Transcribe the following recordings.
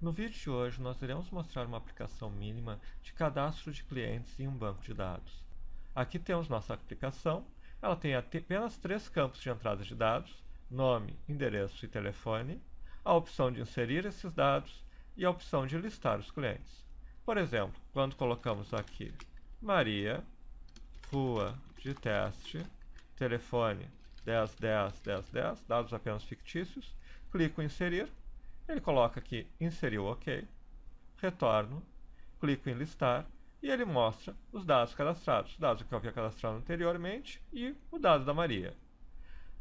No vídeo de hoje, nós iremos mostrar uma aplicação mínima de cadastro de clientes em um banco de dados. Aqui temos nossa aplicação. Ela tem apenas 3 campos de entrada de dados: nome, endereço e telefone, a opção de inserir esses dados e a opção de listar os clientes. Por exemplo, quando colocamos aqui Maria, rua de teste, telefone 1010 1010, dados apenas fictícios, clico em inserir. Ele coloca aqui inserir o OK, retorno, clico em listar e ele mostra os dados cadastrados, os dados que eu havia cadastrado anteriormente e o dado da Maria.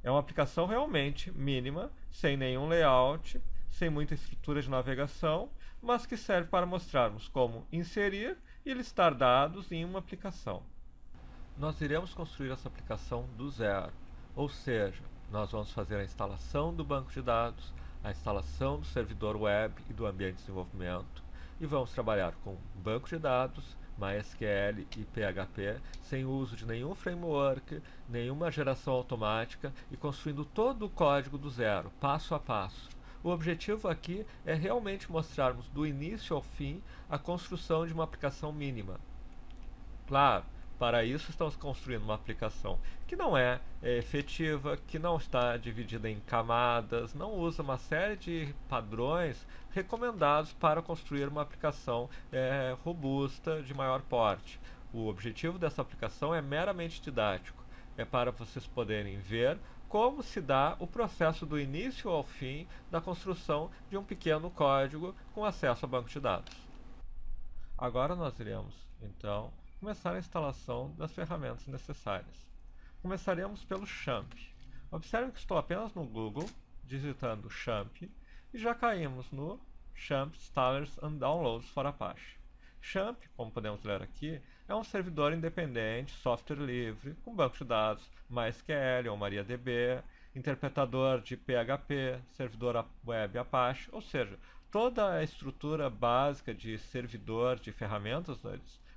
É uma aplicação realmente mínima, sem nenhum layout, sem muita estrutura de navegação, mas que serve para mostrarmos como inserir e listar dados em uma aplicação. Nós iremos construir essa aplicação do zero, ou seja, nós vamos fazer a instalação do banco de dados, a instalação do servidor web e do ambiente de desenvolvimento, e vamos trabalhar com banco de dados, MySQL e PHP, sem uso de nenhum framework, nenhuma geração automática e construindo todo o código do zero, passo a passo. O objetivo aqui é realmente mostrarmos do início ao fim a construção de uma aplicação mínima. Claro, para isso estamos construindo uma aplicação que não é efetiva, que não está dividida em camadas, não usa uma série de padrões recomendados para construir uma aplicação robusta de maior porte. O objetivo dessa aplicação é meramente didático, é para vocês poderem ver como se dá o processo do início ao fim da construção de um pequeno código com acesso a banco de dados. Agora nós iremos, então, começar a instalação das ferramentas necessárias. Começaremos pelo XAMPP. Observe que estou apenas no Google, digitando XAMPP, e já caímos no XAMPP Installers and Downloads for Apache. XAMPP, como podemos ler aqui, é um servidor independente, software livre, com banco de dados MySQL ou MariaDB, interpretador de PHP, servidor web Apache, ou seja, toda a estrutura básica de servidor, de ferramentas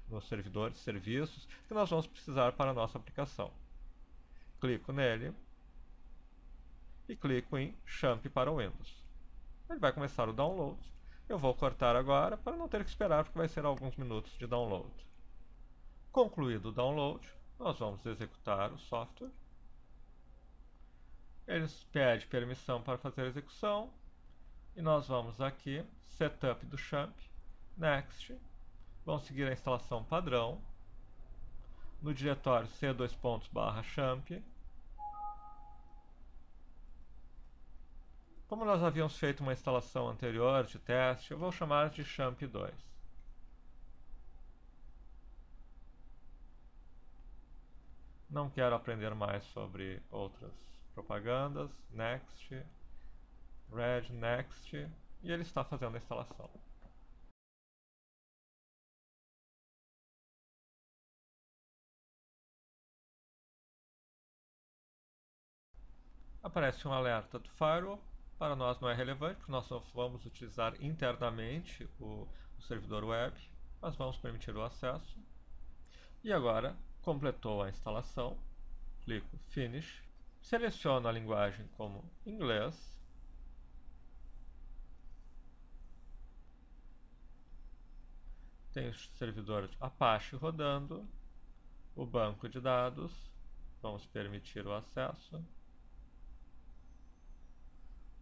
no servidor de serviços que nós vamos precisar para a nossa aplicação. Clico nele e clico em XAMPP para o Windows. Ele vai começar o download. Eu vou cortar agora para não ter que esperar, porque vai ser alguns minutos de download. Concluído o download, nós vamos executar o software. Ele pede permissão para fazer a execução. E nós vamos aqui, Setup do XAMPP, Next. Vamos seguir a instalação padrão. No diretório c:/XAMPP. Como nós havíamos feito uma instalação anterior de teste, eu vou chamar de XAMPP 2. Não quero aprender mais sobre outras propagandas. Next. Red, Next. E ele está fazendo a instalação. Aparece um alerta do firewall. Para nós não é relevante, porque nós vamos utilizar internamente o servidor web, mas vamos permitir o acesso. E agora, completou a instalação, clico Finish, seleciono a linguagem como inglês, tem o servidor Apache rodando, o banco de dados, vamos permitir o acesso.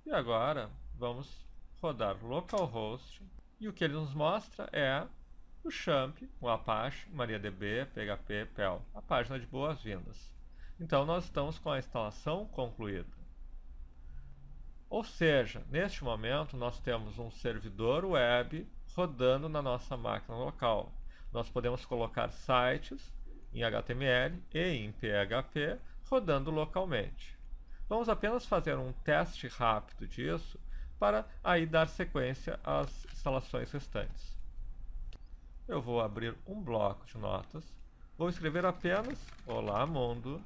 E agora vamos rodar localhost e o que ele nos mostra é o XAMPP, o Apache, MariaDB, PHP, PEL, a página de boas-vindas. Então nós estamos com a instalação concluída. Ou seja, neste momento nós temos um servidor web rodando na nossa máquina local. Nós podemos colocar sites em HTML e em PHP rodando localmente. Vamos apenas fazer um teste rápido disso para aí dar sequência às instalações restantes. Eu vou abrir um bloco de notas, vou escrever apenas Olá Mundo,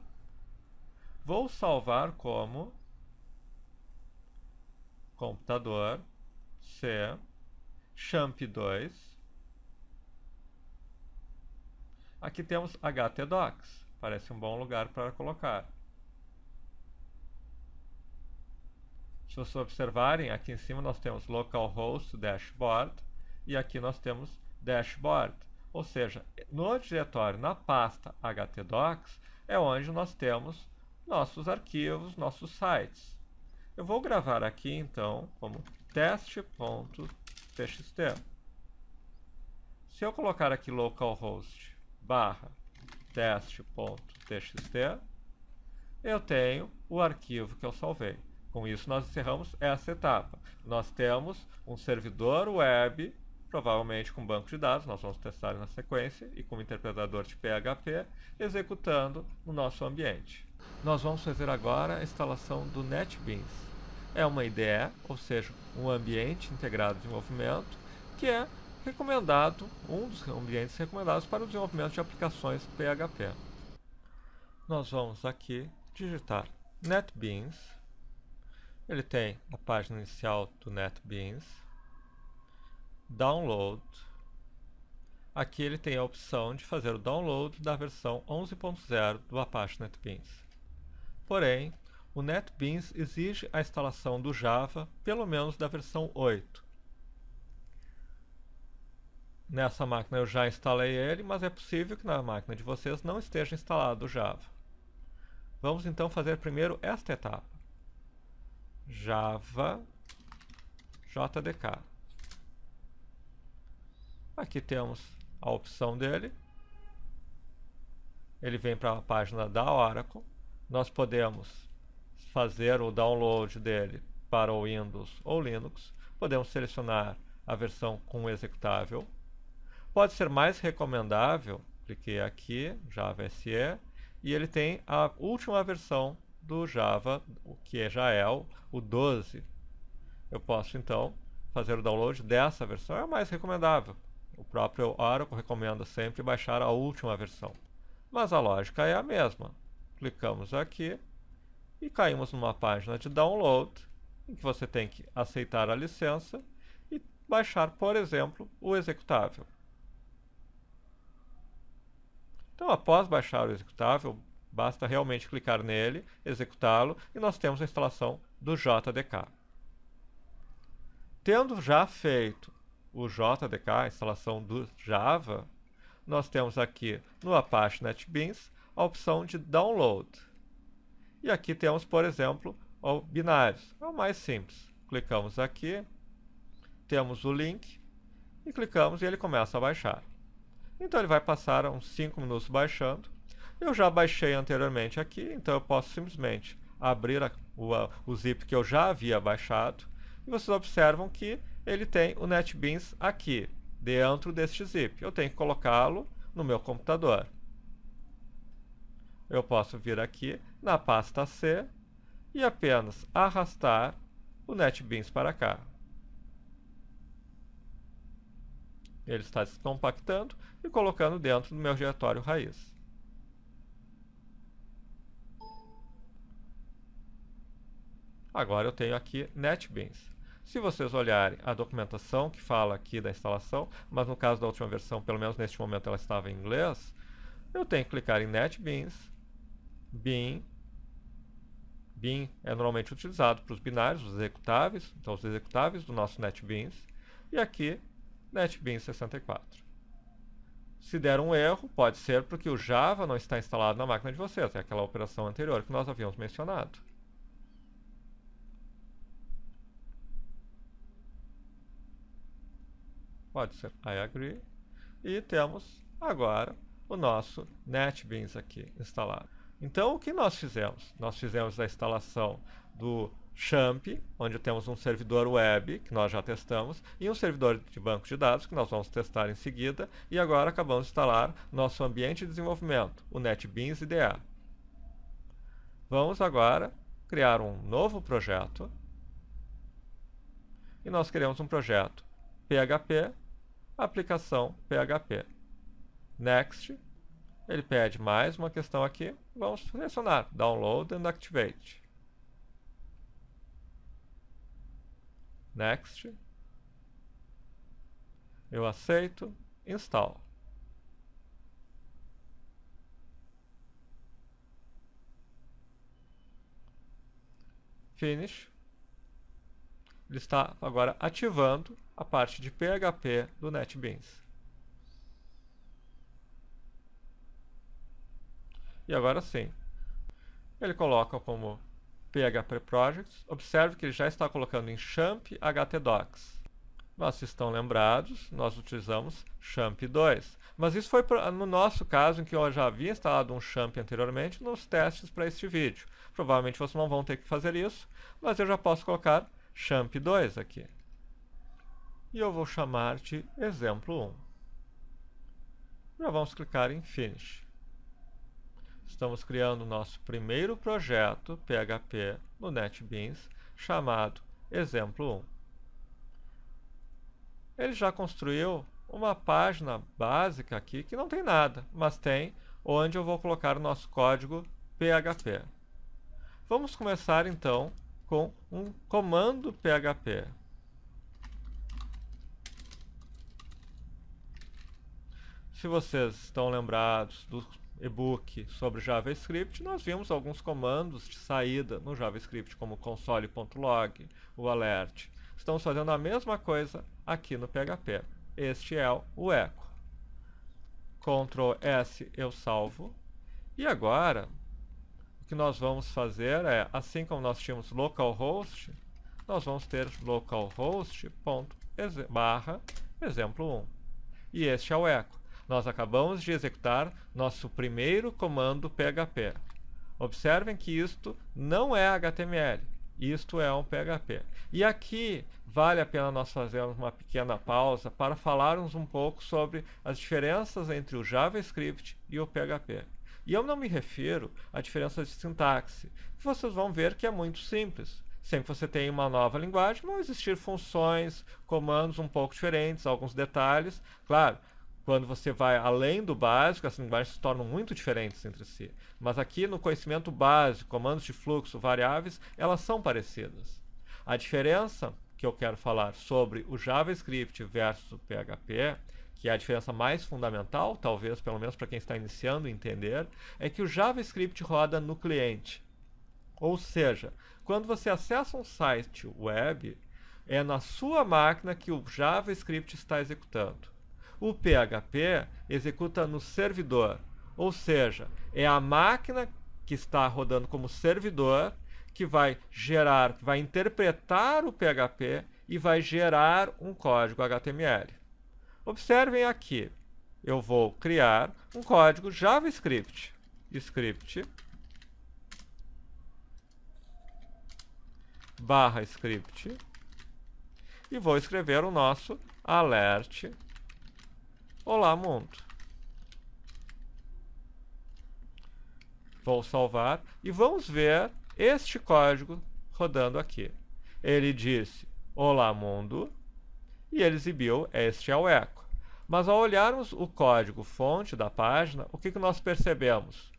vou salvar como computador C XAMPP 2. Aqui temos htdocs, parece um bom lugar para colocar. Se vocês observarem, aqui em cima nós temos localhost dashboard e aqui nós temos dashboard. Ou seja, no diretório, na pasta htdocs, é onde nós temos nossos arquivos, nossos sites. Eu vou gravar aqui, então, como teste.txt. Se eu colocar aqui localhost barra teste.txt, eu tenho o arquivo que eu salvei. Com isso, nós encerramos essa etapa. Nós temos um servidor web, provavelmente com banco de dados, nós vamos testar na sequência, e com um interpretador de PHP, executando no nosso ambiente. Nós vamos fazer agora a instalação do NetBeans. É uma IDE, ou seja, um ambiente integrado de desenvolvimento, que é recomendado, um dos ambientes recomendados para o desenvolvimento de aplicações PHP. Nós vamos aqui digitar NetBeans. Ele tem a página inicial do NetBeans, Download. Aqui ele tem a opção de fazer o download da versão 11.0 do Apache NetBeans. Porém, o NetBeans exige a instalação do Java, pelo menos da versão 8. Nessa máquina eu já instalei ele, mas é possível que na máquina de vocês não esteja instalado o Java. Vamos então fazer primeiro esta etapa. Java JDK. Aqui temos a opção dele. Ele vem para a página da Oracle. Nós podemos fazer o download dele para o Windows ou Linux. Podemos selecionar a versão com executável. Pode ser mais recomendável, cliquei aqui, Java SE, e ele tem a última versão do Java, que já é o 12. Eu posso então fazer o download dessa versão, é a mais recomendável. O próprio Oracle recomenda sempre baixar a última versão. Mas a lógica é a mesma. Clicamos aqui e caímos numa página de download, em que você tem que aceitar a licença e baixar, por exemplo, o executável. Então, após baixar o executável, basta realmente clicar nele, executá-lo, e nós temos a instalação do JDK. Tendo já feito o JDK, a instalação do Java, nós temos aqui no Apache NetBeans a opção de Download. E aqui temos, por exemplo, o binários. É o mais simples. Clicamos aqui, temos o link, e clicamos e ele começa a baixar. Então ele vai passar uns 5 minutos baixando. Eu já baixei anteriormente aqui, então eu posso simplesmente abrir o zip que eu já havia baixado. E vocês observam que ele tem o NetBeans aqui, dentro deste zip. Eu tenho que colocá-lo no meu computador. Eu posso vir aqui na pasta C e apenas arrastar o NetBeans para cá. Ele está descompactando e colocando dentro do meu diretório raiz. Agora eu tenho aqui NetBeans. Se vocês olharem a documentação que fala aqui da instalação, mas no caso da última versão, pelo menos neste momento ela estava em inglês, eu tenho que clicar em NetBeans, bin. Bin é normalmente utilizado para os binários, os executáveis, então os executáveis do nosso NetBeans, e aqui NetBeans 64. Se der um erro, pode ser porque o Java não está instalado na máquina de vocês, é aquela operação anterior que nós havíamos mencionado. Pode ser I agree. E temos agora o nosso NetBeans aqui instalado. Então, o que nós fizemos? Nós fizemos a instalação do XAMPP, onde temos um servidor web, que nós já testamos, e um servidor de banco de dados, que nós vamos testar em seguida, e agora acabamos de instalar nosso ambiente de desenvolvimento, o NetBeans IDE. Vamos agora criar um novo projeto, e nós queremos um projeto PHP, aplicação PHP. Next. Ele pede mais uma questão aqui. Vamos selecionar Download and Activate. Next. Eu aceito. Install. Finish. ele está agora ativando a parte de PHP do NetBeans. E agora sim, ele coloca como PHP Projects. Observe que ele já está colocando em XAMPP htdocs. Mas se estão lembrados, nós utilizamos XAMPP 2. Mas isso foi no nosso caso, em que eu já havia instalado um XAMPP anteriormente nos testes para este vídeo. Provavelmente vocês não vão ter que fazer isso, mas eu já posso colocar XAMPP 2 aqui. E eu vou chamar de exemplo 1. Já vamos clicar em Finish. Estamos criando o nosso primeiro projeto PHP no NetBeans, chamado exemplo 1. Ele já construiu uma página básica aqui que não tem nada, mas tem onde eu vou colocar o nosso código PHP. Vamos começar então com um comando PHP. Se vocês estão lembrados do e-book sobre JavaScript, nós vimos alguns comandos de saída no JavaScript, como console.log, o alert. Estamos fazendo a mesma coisa aqui no PHP. Este é o echo. Ctrl S eu salvo. E agora, o que nós vamos fazer é, assim como nós tínhamos localhost, nós vamos ter localhost.exemplo1. E este é o echo. Nós acabamos de executar nosso primeiro comando PHP. Observem que isto não é HTML, isto é um PHP. E aqui vale a pena nós fazermos uma pequena pausa para falarmos um pouco sobre as diferenças entre o JavaScript e o PHP. E eu não me refiro à diferença de sintaxe, que vocês vão ver que é muito simples. Sempre que você tem uma nova linguagem, vão existir funções, comandos um pouco diferentes, alguns detalhes. Claro, quando você vai além do básico, as linguagens se tornam muito diferentes entre si. Mas aqui no conhecimento básico, comandos de fluxo, variáveis, elas são parecidas. A diferença que eu quero falar sobre o JavaScript versus o PHP, que é a diferença mais fundamental, talvez, pelo menos para quem está iniciando a entender, é que o JavaScript roda no cliente. Ou seja, quando você acessa um site web, é na sua máquina que o JavaScript está executando. O PHP executa no servidor, ou seja, é a máquina que está rodando como servidor que vai gerar, vai interpretar o PHP e vai gerar um código HTML. Observem aqui, eu vou criar um código JavaScript, script /script, e vou escrever o nosso alert. Olá, mundo. Vou salvar e vamos ver este código rodando aqui. Ele disse olá, mundo, e ele exibiu este é o echo. Mas ao olharmos o código fonte da página, o que nós percebemos?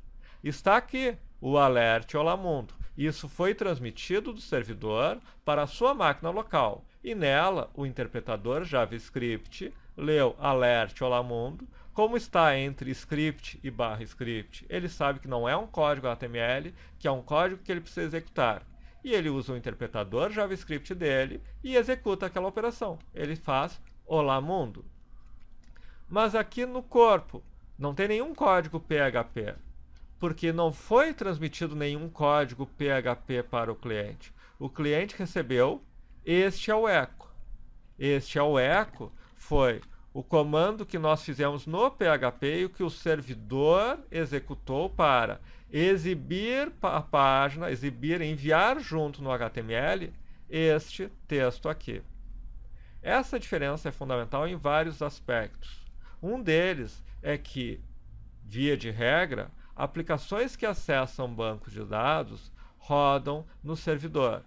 Está aqui o alert olá, mundo. Isso foi transmitido do servidor para a sua máquina local. E nela, o interpretador JavaScript leu alert olá, mundo. Como está entre script e /script, ele sabe que não é um código HTML, que é um código que ele precisa executar. E ele usa o interpretador JavaScript dele e executa aquela operação. Ele faz olá, mundo. Mas aqui no corpo não tem nenhum código PHP, porque não foi transmitido nenhum código PHP para o cliente. O cliente recebeu este é o echo. Este é o echo foi o comando que nós fizemos no PHP e o que o servidor executou para exibir a página, enviar junto no HTML este texto aqui. Essa diferença é fundamental em vários aspectos. Um deles é que, via de regra, aplicações que acessam bancos de dados rodam no servidor.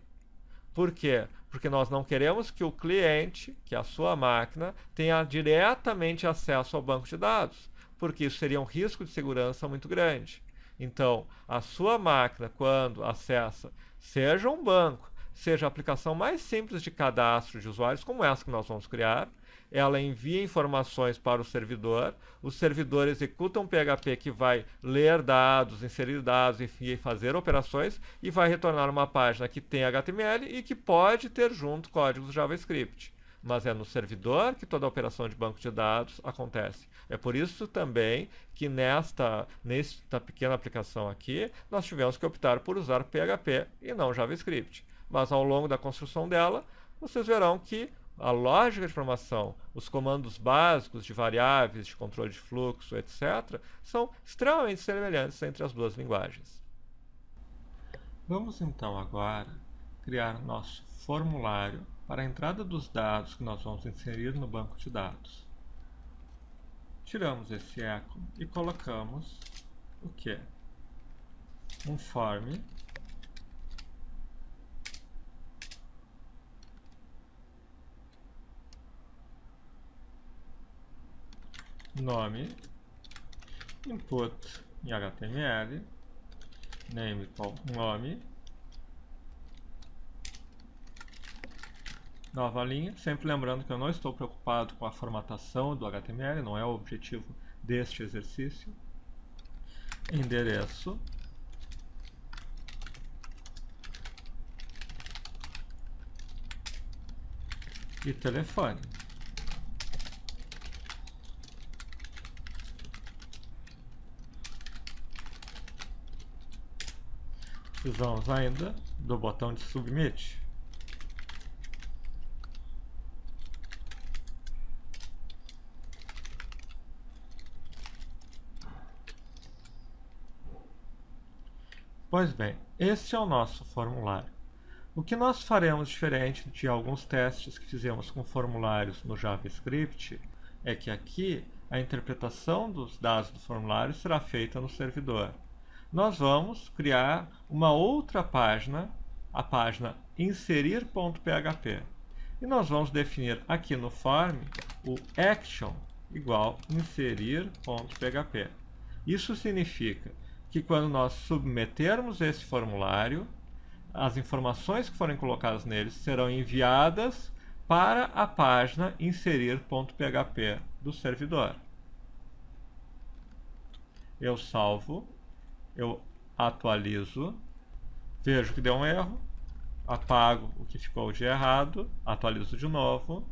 Por quê? Porque nós não queremos que o cliente, que é a sua máquina, tenha diretamente acesso ao banco de dados, porque isso seria um risco de segurança muito grande. Então, a sua máquina, quando acessa, seja um banco, seja a aplicação mais simples de cadastro de usuários, como essa que nós vamos criar. Ela envia informações para o servidor executa um PHP que vai ler dados, inserir dados, enfim, fazer operações, e vai retornar uma página que tem HTML e que pode ter junto códigos JavaScript. Mas é no servidor que toda a operação de banco de dados acontece. É por isso também que nesta pequena aplicação aqui, nós tivemos que optar por usar PHP e não JavaScript. Mas ao longo da construção dela, vocês verão que a lógica de programação, os comandos básicos de variáveis, de controle de fluxo, etc., são extremamente semelhantes entre as duas linguagens. Vamos então agora criar nosso formulário para a entrada dos dados que nós vamos inserir no banco de dados. Tiramos esse eco e colocamos o quê? Um form nome, input em HTML, name igual nome, nova linha, sempre lembrando que eu não estou preocupado com a formatação do HTML, não é o objetivo deste exercício. Endereço, e telefone. Precisamos ainda do botão de submit. Pois bem, este é o nosso formulário. O que nós faremos diferente de alguns testes que fizemos com formulários no JavaScript é que aqui a interpretação dos dados do formulário será feita no servidor. Nós vamos criar uma outra página, a página inserir.php. E nós vamos definir aqui no form o action igual inserir.php. Isso significa que quando nós submetermos esse formulário, as informações que forem colocadas nele serão enviadas para a página inserir.php do servidor. Eu salvo. Eu atualizo, vejo que deu um erro, apago o que ficou de errado, atualizo de novo,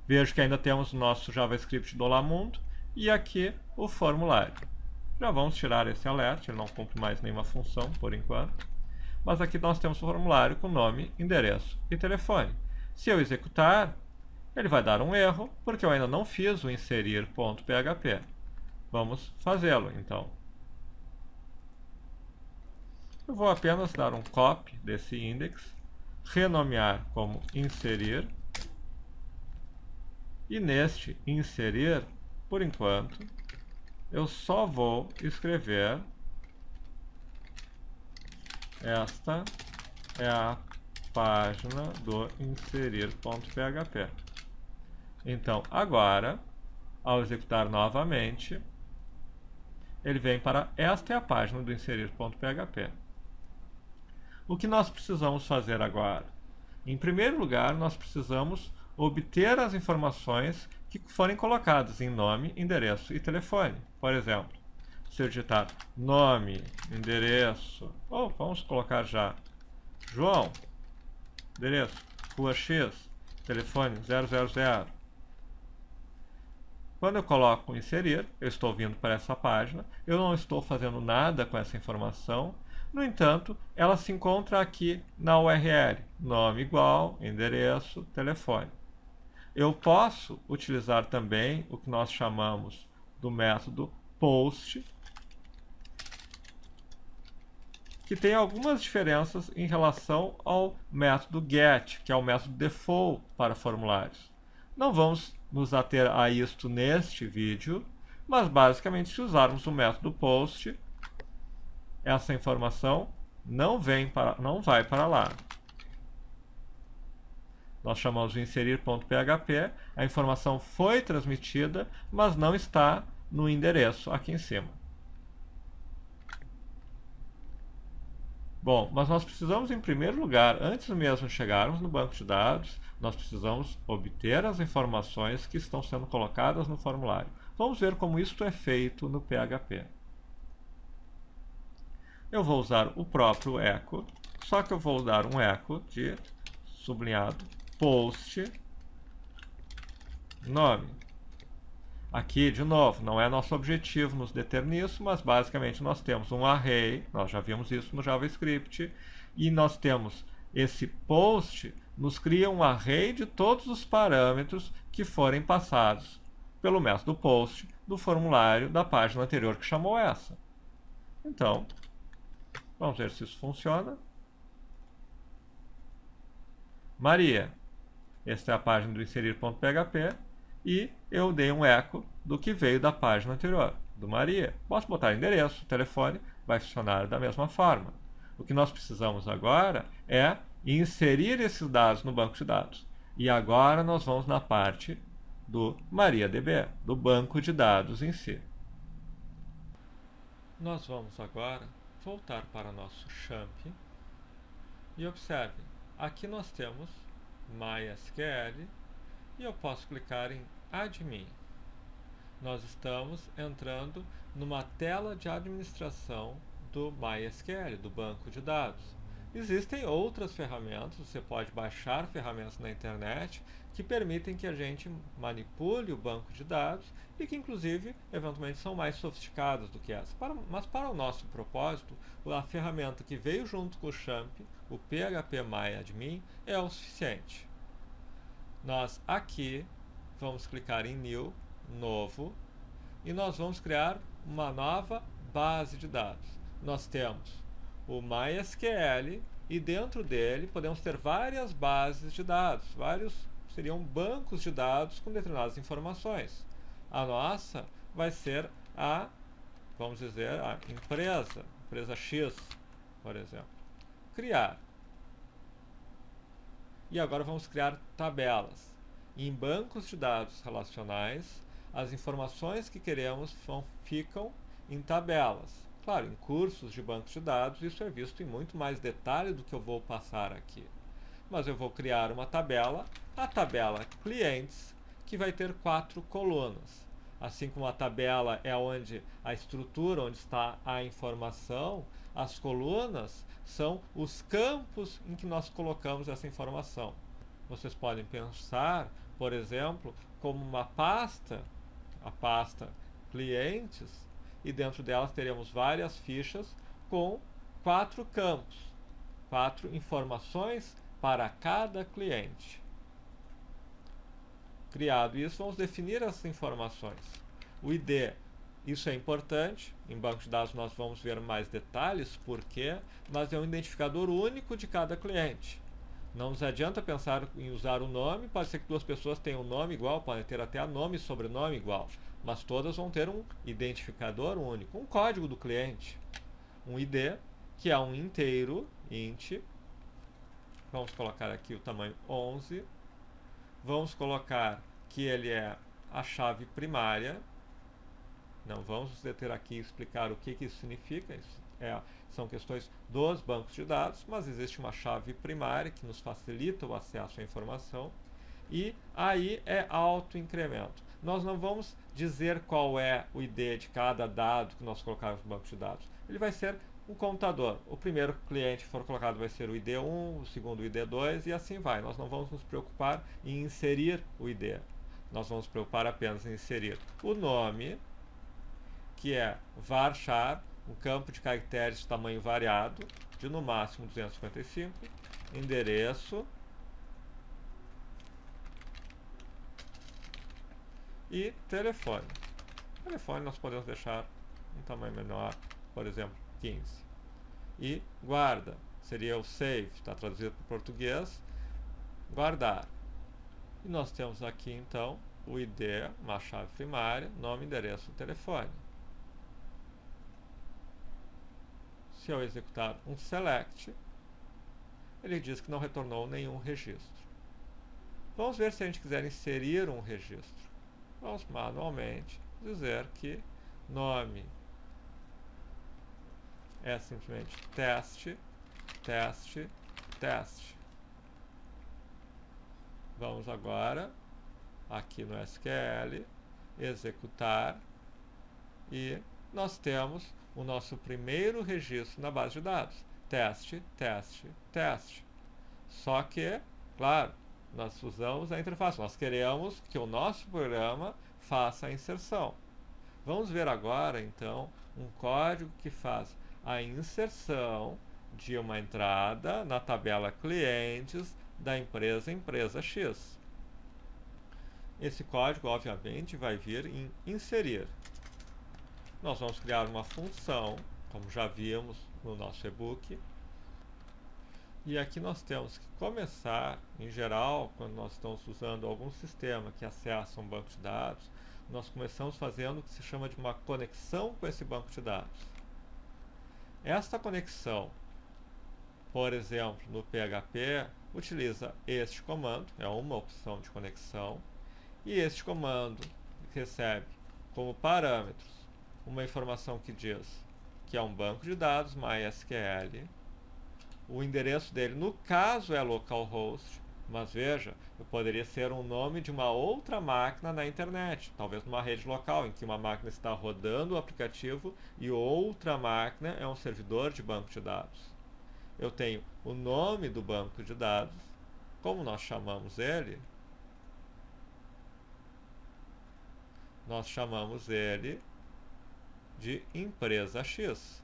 vejo que ainda temos o nosso JavaScript do Olá Mundo e aqui o formulário. Já vamos tirar esse alerta, ele não cumpre mais nenhuma função por enquanto, mas aqui nós temos o formulário com nome, endereço e telefone. Se eu executar, ele vai dar um erro, porque eu ainda não fiz o inserir.php. Vamos fazê-lo então. Eu vou apenas dar um copy desse index, renomear como inserir, e neste inserir, por enquanto, eu só vou escrever esta é a página do inserir.php. Então, agora, ao executar novamente, ele vem para esta é a página do inserir.php. O que nós precisamos fazer agora? Em primeiro lugar, nós precisamos obter as informações que forem colocadas em nome, endereço e telefone. Por exemplo, se eu digitar nome, endereço, ou vamos colocar já João, endereço, rua X, telefone 000. Quando eu coloco inserir, eu estou vindo para essa página, eu não estou fazendo nada com essa informação. No entanto, ela se encontra aqui na URL, nome igual, endereço, telefone. Eu posso utilizar também o que nós chamamos do método post, que tem algumas diferenças em relação ao método get, que é o método default para formulários. Não vamos nos ater a isto neste vídeo, mas basicamente se usarmos o método post, essa informação não vai para lá. Nós chamamos de inserir.php, a informação foi transmitida, mas não está no endereço aqui em cima. Bom, mas nós precisamos, em primeiro lugar, antes mesmo de chegarmos no banco de dados, nós precisamos obter as informações que estão sendo colocadas no formulário. Vamos ver como isso é feito no PHP. Eu vou usar o próprio echo, só que eu vou dar um echo de sublinhado post nome. Aqui, de novo, não é nosso objetivo nos deter nisso, mas basicamente nós temos um array, nós já vimos isso no JavaScript, e nós temos esse post, nos cria um array de todos os parâmetros que forem passados pelo método post do formulário da página anterior que chamou essa. Então, vamos ver se isso funciona. Maria. Esta é a página do inserir.php e eu dei um eco do que veio da página anterior, do Maria. Posso botar endereço, telefone, vai funcionar da mesma forma. O que nós precisamos agora é inserir esses dados no banco de dados. E agora nós vamos na parte do MariaDB, do banco de dados em si. Nós vamos agora voltar para nosso XAMPP e observe, aqui nós temos MySQL e eu posso clicar em Admin. Nós estamos entrando numa tela de administração do MySQL, do banco de dados. Existem outras ferramentas, você pode baixar ferramentas na internet que permitem que a gente manipule o banco de dados e que, inclusive, eventualmente são mais sofisticadas do que essa. Mas para o nosso propósito, a ferramenta que veio junto com o XAMPP, o phpMyAdmin, é o suficiente. Nós aqui vamos clicar em New, Novo, e nós vamos criar uma nova base de dados. Nós temos o MySQL e dentro dele podemos ter várias bases de dados, seriam bancos de dados com determinadas informações. A nossa vai ser vamos dizer, a empresa X, por exemplo. Criar. E agora vamos criar tabelas. Em bancos de dados relacionais, as informações que queremos ficam em tabelas. Claro, em cursos de bancos de dados, isso é visto em muito mais detalhe do que eu vou passar aqui. Mas eu vou criar uma tabela, a tabela clientes, que vai ter 4 colunas. Assim como a tabela é onde a estrutura, onde está a informação, as colunas são os campos em que nós colocamos essa informação. Vocês podem pensar, por exemplo, como uma pasta, a pasta clientes, e dentro delas teremos várias fichas com 4 campos, 4 informações para cada cliente. Criado isso, vamos definir essas informações. O ID, isso é importante, em banco de dados nós vamos ver mais detalhes, por quê, mas é um identificador único de cada cliente. Não nos adianta pensar em usar o nome, pode ser que 2 pessoas tenham um nome igual, podem ter até nome e sobrenome igual, mas todas vão ter um identificador único, um código do cliente, um ID, que é um inteiro, int, vamos colocar aqui o tamanho 11, vamos colocar que ele é a chave primária, não vamos nos deter aqui e explicar o que isso significa, são questões dos bancos de dados, mas existe uma chave primária que nos facilita o acesso à informação, e aí é autoincremento. Nós não vamos dizer qual é o ID de cada dado que nós colocarmos no banco de dados. Ele vai ser um contador. O primeiro cliente que for colocado vai ser o ID1, o segundo o ID2 e assim vai. Nós não vamos nos preocupar em inserir o ID. Nós vamos nos preocupar apenas em inserir o nome, que é varchar, um campo de caracteres de tamanho variado, de no máximo 255, endereço e telefone. Telefone nós podemos deixar um tamanho menor, por exemplo, 15. E guarda, seria o save, está traduzido para o português, guardar. E nós temos aqui então o ID, uma chave primária, nome, endereço, telefone. Se eu executar um select, ele diz que não retornou nenhum registro. Vamos ver se a gente quiser inserir um registro. Vamos manualmente dizer que nome é simplesmente teste teste, teste. Vamos agora aqui no SQL, executar, e nós temos o nosso primeiro registro na base de dados. Teste, teste, teste. Só que, claro, nós usamos a interface. Nós queremos que o nosso programa faça a inserção. Vamos ver agora, então, um código que faz a inserção de uma entrada na tabela clientes da empresa X. Esse código, obviamente, vai vir em inserir. Nós vamos criar uma função, como já vimos no nosso e-book. E aqui nós temos que começar, em geral, quando nós estamos usando algum sistema que acessa um banco de dados, nós começamos fazendo o que se chama de uma conexão com esse banco de dados. Esta conexão, por exemplo, no PHP, utiliza este comando, é uma opção de conexão, e este comando recebe como parâmetros uma informação que diz que é um banco de dados MySQL. O endereço dele, no caso, é localhost, mas veja, poderia ser um nome de uma outra máquina na internet, talvez numa rede local, em que uma máquina está rodando o aplicativo e outra máquina é um servidor de banco de dados. Eu tenho o nome do banco de dados, como nós chamamos ele? Nós chamamos ele de empresa X.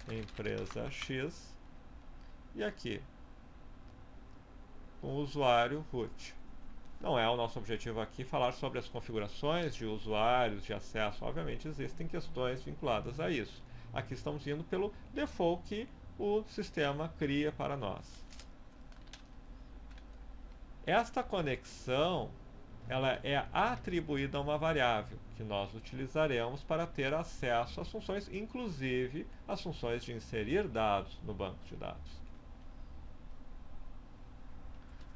Empresa X, e aqui com o usuário root. Não é o nosso objetivo aqui falar sobre as configurações de usuários, de acesso. Obviamente existem questões vinculadas a isso. Aqui estamos indo pelo default que o sistema cria para nós. Esta conexão, ela é atribuída a uma variável que nós utilizaremos para ter acesso às funções, inclusive as funções de inserir dados no banco de dados.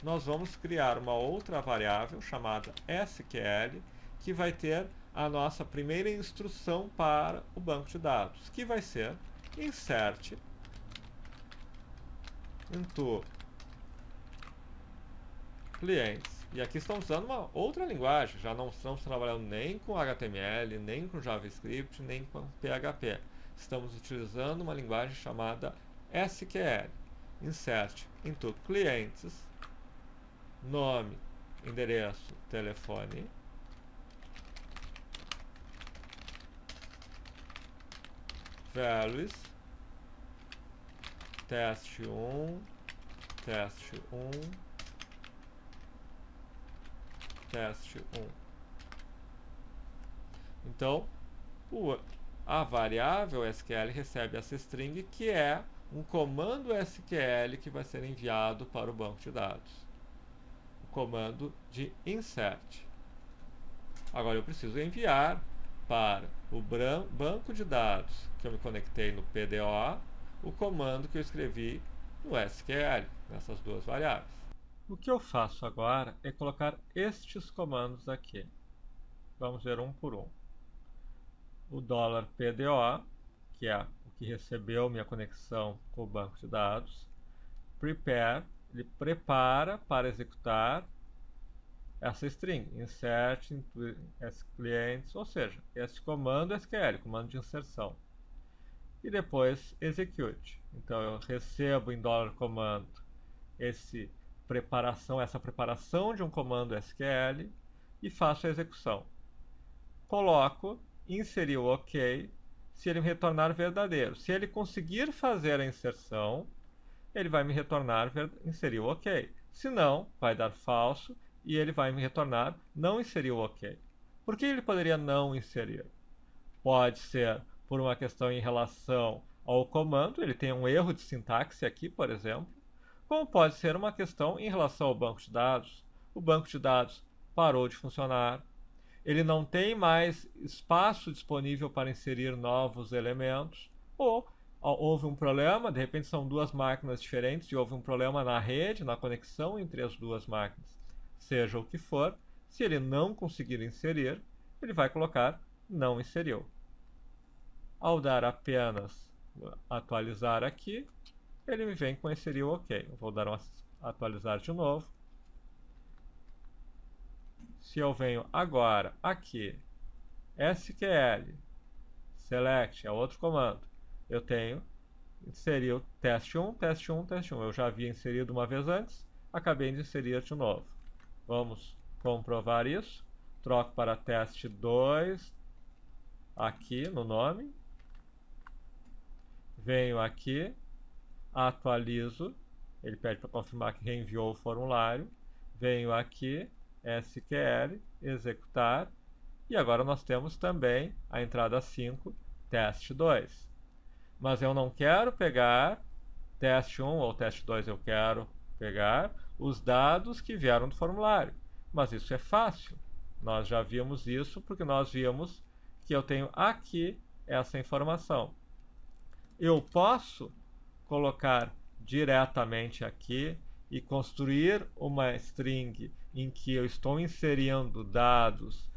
Nós vamos criar uma outra variável chamada SQL, que vai ter a nossa primeira instrução para o banco de dados, que vai ser insert into clients. E aqui estamos usando uma outra linguagem, já não estamos trabalhando nem com HTML, nem com JavaScript, nem com PHP. Estamos utilizando uma linguagem chamada SQL. Insert into clientes, nome, endereço, telefone, values, teste 1, teste 1, teste 1. Então, a variável SQL recebe essa string, que é um comando SQL que vai ser enviado para o banco de dados. O comando de insert. Agora eu preciso enviar para o banco de dados que eu me conectei no PDO, o comando que eu escrevi no SQL, nessas duas variáveis. O que eu faço agora é colocar estes comandos aqui. Vamos ver um por um. O $PDO, que é o que recebeu minha conexão com o banco de dados. Prepare, ele prepara para executar essa string, insert into clients, ou seja, esse comando SQL, comando de inserção. E depois execute. Então eu recebo em $comando essa preparação de um comando SQL e faço a execução. Coloco, inserir o OK, se ele me retornar verdadeiro. Se ele conseguir fazer a inserção, ele vai me retornar inserir o OK. Se não, vai dar falso e ele vai me retornar não inseriu o OK. Por que ele poderia não inserir? Pode ser por uma questão em relação ao comando, ele tem um erro de sintaxe aqui, por exemplo, como pode ser uma questão em relação ao banco de dados. O banco de dados parou de funcionar, ele não tem mais espaço disponível para inserir novos elementos, ou houve um problema, de repente são duas máquinas diferentes e houve um problema na rede, na conexão entre as duas máquinas. Seja o que for, se ele não conseguir inserir, ele vai colocar não inseriu. Ao dar apenas atualizar aqui, ele me vem com inserir o OK. Eu vou dar um atualizar de novo. Se eu venho agora aqui, SQL, select, é outro comando, eu tenho inserir o teste 1, teste 1, teste 1. Eu já havia inserido uma vez antes, acabei de inserir de novo. Vamos comprovar isso. Troco para teste 2 aqui no nome. Venho aqui, atualizo. Ele pede para confirmar que reenviou o formulário. Venho aqui, SQL, executar. E agora nós temos também a entrada 5, teste 2. Mas eu não quero pegar teste 1 ou teste 2, eu quero pegar os dados que vieram do formulário. Mas isso é fácil. Nós já vimos isso porque nós vimos que eu tenho aqui essa informação. Eu posso colocar diretamente aqui e construir uma string em que eu estou inserindo dados,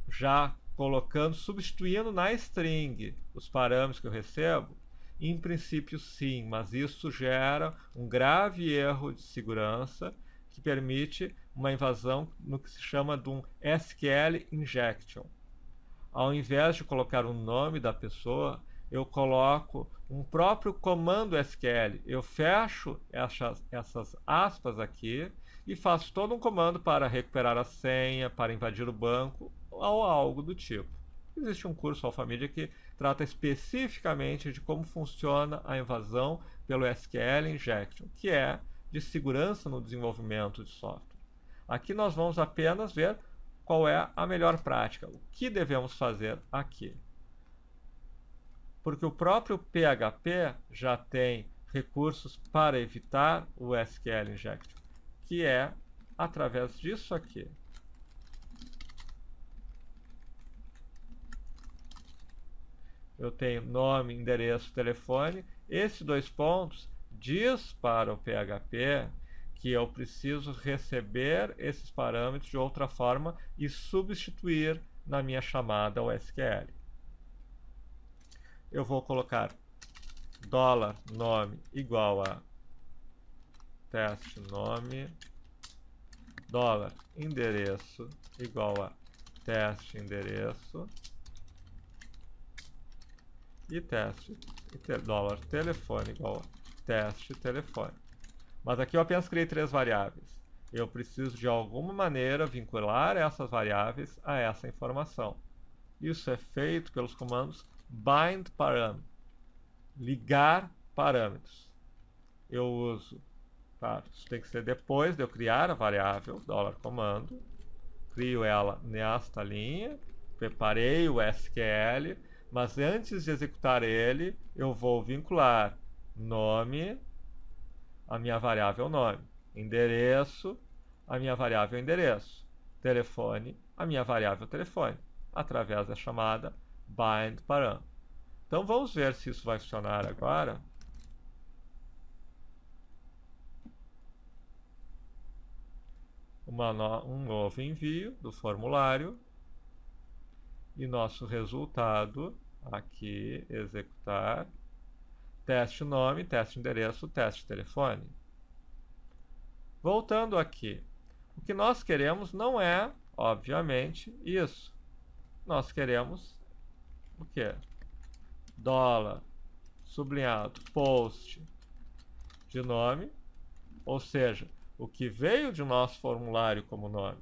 já colocando, substituindo na string os parâmetros que eu recebo? Em princípio, sim, mas isso gera um grave erro de segurança que permite uma invasão no que se chama de um SQL injection. Ao invés de colocar o nome da pessoa, eu coloco um próprio comando SQL. Eu fecho essas aspas aqui e faço todo um comando para recuperar a senha, para invadir o banco ou algo do tipo. Existe um curso Alphamídia que trata especificamente de como funciona a invasão pelo SQL Injection, que é de segurança no desenvolvimento de software. Aqui nós vamos apenas ver qual é a melhor prática, o que devemos fazer aqui. Porque o próprio PHP já tem recursos para evitar o SQL Injection, que é através disso aqui. Eu tenho nome, endereço, telefone. Esses 2 pontos diz para o PHP que eu preciso receber esses parâmetros de outra forma e substituir na minha chamada ao SQL. Eu vou colocar $nome igual a teste nome, $endereço igual a teste endereço, e teste telefone igual a teste telefone. Mas aqui eu apenas criei 3 variáveis. Eu preciso de alguma maneira vincular essas variáveis a essa informação. Isso é feito pelos comandos bind param, ligar parâmetros. Eu uso, claro, isso tem que ser depois de eu criar a variável $comando, crio ela nesta linha, preparei o SQL, mas antes de executar ele, eu vou vincular nome, a minha variável nome, endereço, a minha variável endereço, telefone, a minha variável telefone, através da chamada bind param. Então vamos ver se isso vai funcionar agora. Um novo envio do formulário e nosso resultado aqui, executar, teste nome, teste endereço, teste telefone. Voltando aqui, o que nós queremos não é, obviamente, isso. Nós queremos o quê? $sublinhado post de nome, ou seja, o que veio de nosso formulário como nome.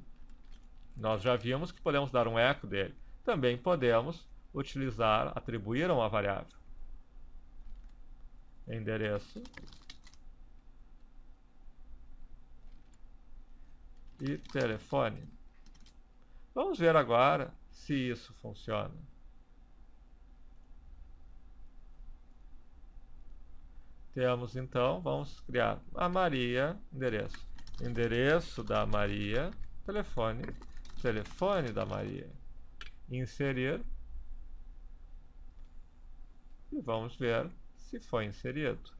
Nós já vimos que podemos dar um eco dele. Também podemos utilizar, atribuir a uma variável. Endereço e telefone. Vamos ver agora se isso funciona. Temos então, vamos criar a Maria, endereço da Maria, telefone da Maria, inserir, e vamos ver se foi inserido.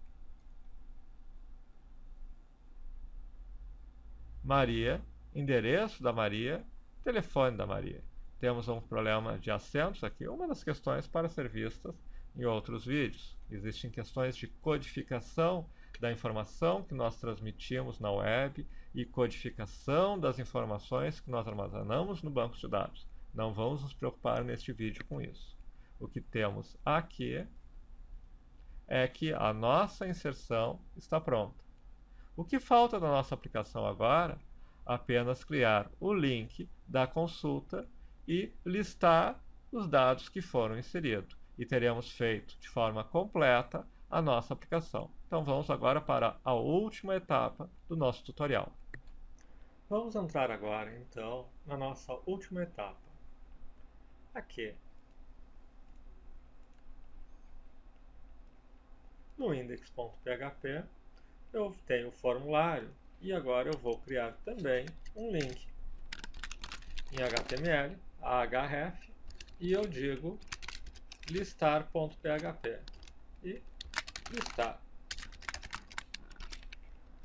Maria, endereço da Maria, telefone da Maria. Temos um problema de acentos aqui, uma das questões para ser vistas em outros vídeos. Existem questões de codificação da informação que nós transmitimos na web e codificação das informações que nós armazenamos no banco de dados. Não vamos nos preocupar neste vídeo com isso. O que temos aqui é que a nossa inserção está pronta. O que falta da nossa aplicação agora? Apenas criar o link da consulta e listar os dados que foram inseridos. E teremos feito de forma completa a nossa aplicação. Então vamos agora para a última etapa do nosso tutorial. Vamos entrar agora, então, na nossa última etapa. Aqui, no index.php, eu tenho o formulário e agora eu vou criar também um link em HTML, href, e eu digo listar.php e listar.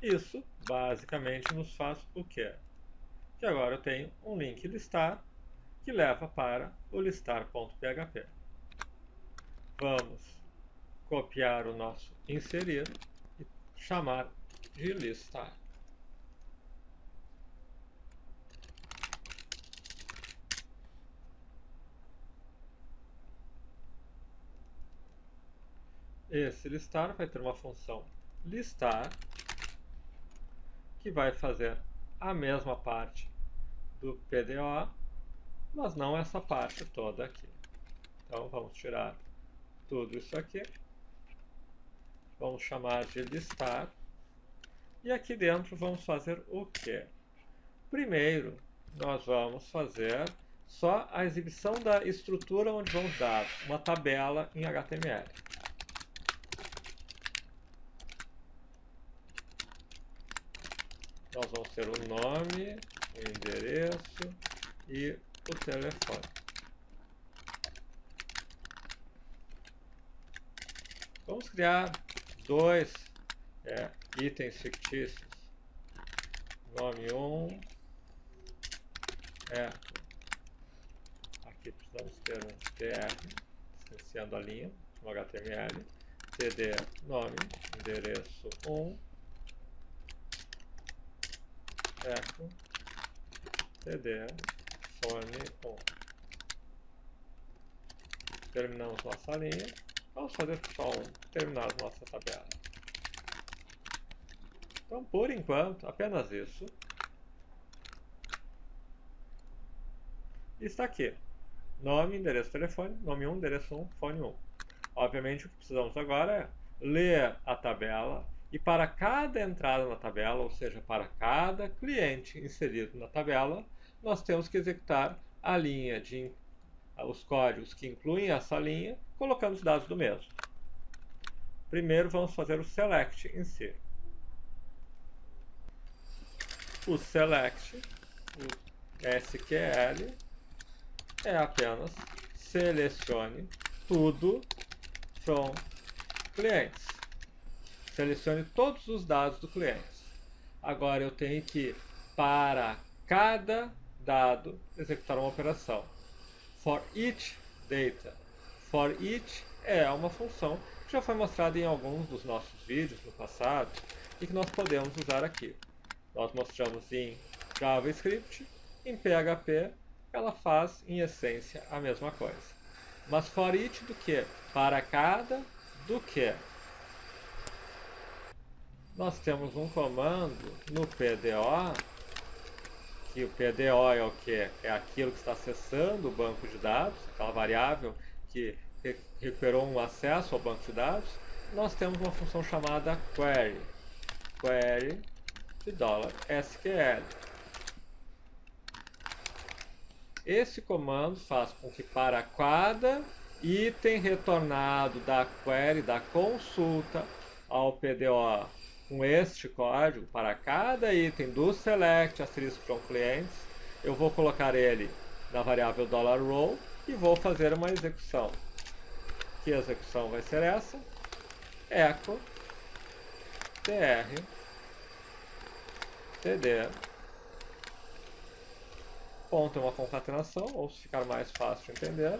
Isso basicamente nos faz o quê? Que agora eu tenho um link listar que leva para o listar.php. Vamos copiar o nosso inserir e chamar de listar. Esse listar vai ter uma função listar, que vai fazer a mesma parte do PDO, mas não essa parte toda aqui. Então vamos tirar tudo isso aqui, vamos chamar de listar, e aqui dentro vamos fazer o quê? Primeiro, nós vamos fazer só a exibição da estrutura onde vão os dados, uma tabela em HTML. Nós vamos ter o nome, o endereço e o telefone. Vamos criar dois itens fictícios. Nome 1, aqui precisamos ter um tr, iniciando a linha, no HTML, td nome, endereço 1, eco, td fone 1. Terminamos nossa linha. Vamos fazer só terminar nossa tabela. Então, por enquanto, apenas isso. E está aqui. Nome, endereço, telefone, nome 1, endereço 1, fone 1. Obviamente, o que precisamos agora é ler a tabela e para cada entrada na tabela, ou seja, para cada cliente inserido na tabela, nós temos que executar a linha os códigos que incluem essa linha, colocando os dados do mesmo. Primeiro vamos fazer o select em si. O select, o SQL, é apenas selecione tudo from clientes. Selecione todos os dados do cliente. Agora eu tenho que, para cada dado, executar uma operação. For each data. For each é uma função que já foi mostrada em alguns dos nossos vídeos no passado e que nós podemos usar aqui. Nós mostramos em JavaScript, em PHP, ela faz em essência a mesma coisa. Mas for each do que? Para cada do que? Nós temos um comando no PDO, que o PDO é o que? É aquilo que está acessando o banco de dados, aquela variável que recuperou um acesso ao banco de dados. Nós temos uma função chamada query, query de $SQL. Esse comando faz com que para cada item retornado da query, da consulta ao PDO, com este código, para cada item do select asterisk from clients, eu vou colocar ele na variável $roll e vou fazer uma execução. Que execução vai ser essa? Echo tr td, ponto é uma concatenação, ou se ficar mais fácil de entender,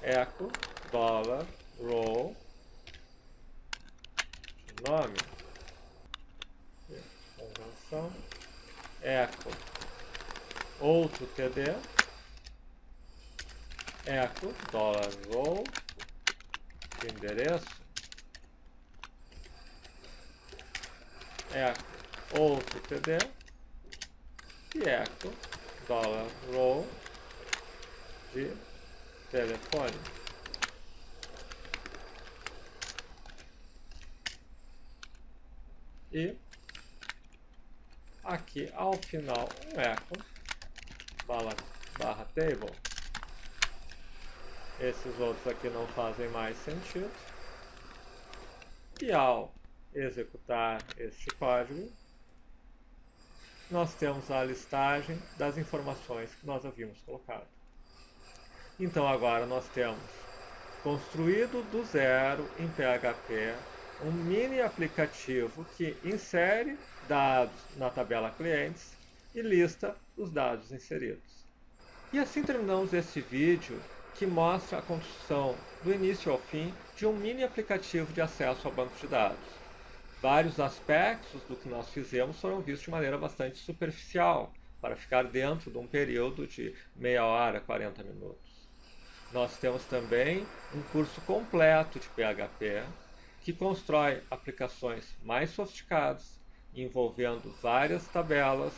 echo row, nome, convenção, echo, outro TD, echo, $row, endereço, echo, outro TD, e echo, $row de telefone. E aqui ao final um echo barra table. Esses outros aqui não fazem mais sentido. E ao executar este código, nós temos a listagem das informações que nós havíamos colocado. Então agora nós temos construído do zero em PHP um mini aplicativo que insere dados na tabela clientes e lista os dados inseridos. E assim terminamos esse vídeo que mostra a construção do início ao fim de um mini aplicativo de acesso ao banco de dados. Vários aspectos do que nós fizemos foram vistos de maneira bastante superficial, para ficar dentro de um período de meia hora, 40 minutos. Nós temos também um curso completo de PHP que constrói aplicações mais sofisticadas, envolvendo várias tabelas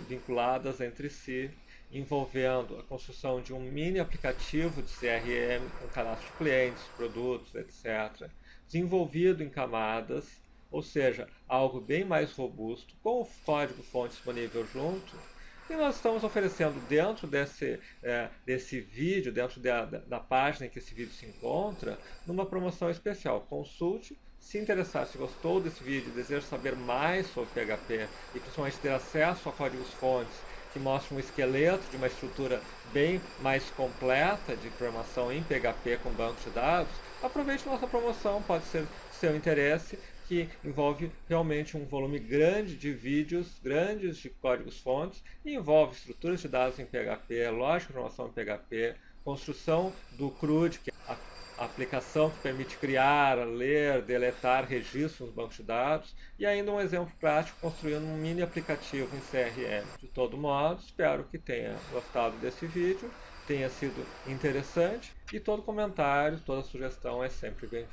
vinculadas entre si, envolvendo a construção de um mini aplicativo de CRM com cadastro de clientes, produtos, etc., desenvolvido em camadas, ou seja, algo bem mais robusto, com o código-fonte disponível junto. E nós estamos oferecendo dentro desse vídeo, dentro da página em que esse vídeo se encontra, numa promoção especial. Consulte, se interessar, se gostou desse vídeo, deseja saber mais sobre PHP e principalmente ter acesso a códigos-fontes que mostram um esqueleto de uma estrutura bem mais completa de programação em PHP com banco de dados, aproveite nossa promoção, pode ser do seu interesse, que envolve realmente um volume grande de vídeos, grandes de códigos-fontes, e envolve estruturas de dados em PHP, lógica de programação em PHP, construção do CRUD, que é a aplicação que permite criar, ler, deletar registros nos bancos de dados, e ainda um exemplo prático construindo um mini aplicativo em CRM. De todo modo, espero que tenha gostado desse vídeo, tenha sido interessante, e todo comentário, toda sugestão é sempre bem-vindo.